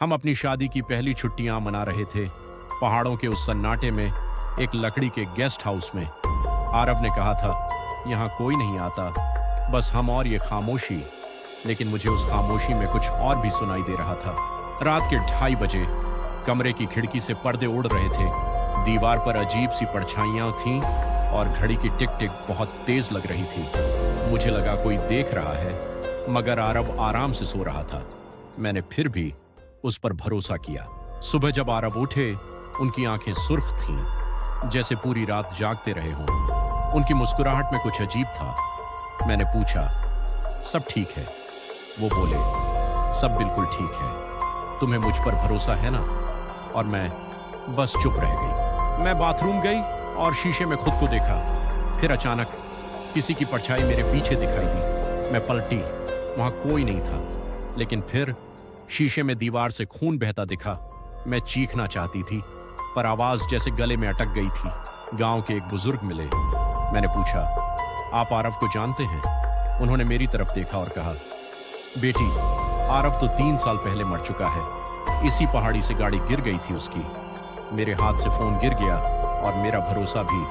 हम अपनी शादी की पहली छुट्टियां मना रहे थे, पहाड़ों के उस सन्नाटे में, एक लकड़ी के गेस्ट हाउस में। आरव ने कहा था, यहाँ कोई नहीं आता, बस हम और ये खामोशी। लेकिन मुझे उस खामोशी में कुछ और भी सुनाई दे रहा था। रात के 2:30 बजे कमरे की खिड़की से पर्दे उड़ रहे थे। दीवार पर अजीब सी परछाइयां थीं और घड़ी की टिक टिक बहुत तेज लग रही थी। मुझे लगा कोई देख रहा है, मगर आरव आराम से सो रहा था। मैंने फिर भी उस पर भरोसा किया। सुबह जब आरव उठे, उनकी आंखें सुर्ख थीं, जैसे पूरी रात जागते रहे हों। उनकी मुस्कुराहट में कुछ अजीब था। मैंने पूछा, सब ठीक है? वो बोले, सब बिल्कुल ठीक है। तुम्हें मुझ पर भरोसा है ना? और मैं बस चुप रह गई। मैं बाथरूम गई और शीशे में खुद को देखा। फिर अचानक किसी की परछाई मेरे पीछे दिखाई दी। मैं पलटी, वहां कोई नहीं था। लेकिन फिर शीशे में दीवार से खून बहता दिखा। मैं चीखना चाहती थी, पर आवाज जैसे गले में अटक गई थी। गांव के एक बुजुर्ग मिले। मैंने पूछा, आप आरव को जानते हैं? उन्होंने मेरी तरफ देखा और कहा, बेटी, आरव तो 3 साल पहले मर चुका है। इसी पहाड़ी से गाड़ी गिर गई थी उसकी। मेरे हाथ से फोन गिर गया और मेरा भरोसा भी।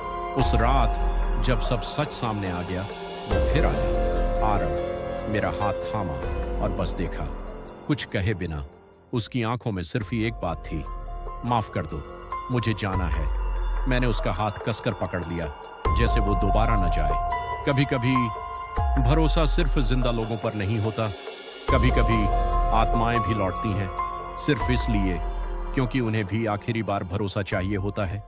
उस रात जब सब सच सामने आ गया, वो फिर आया। आरव मेरा हाथ थामा और बस देखा, कुछ कहे बिना। उसकी आंखों में सिर्फ ही एक बात थी, माफ कर दो, मुझे जाना है। मैंने उसका हाथ कसकर पकड़ लिया, जैसे वो दोबारा न जाए। कभी कभी भरोसा सिर्फ जिंदा लोगों पर नहीं होता, कभी कभी आत्माएं भी लौटती हैं, सिर्फ इसलिए क्योंकि उन्हें भी आखिरी बार भरोसा चाहिए होता है।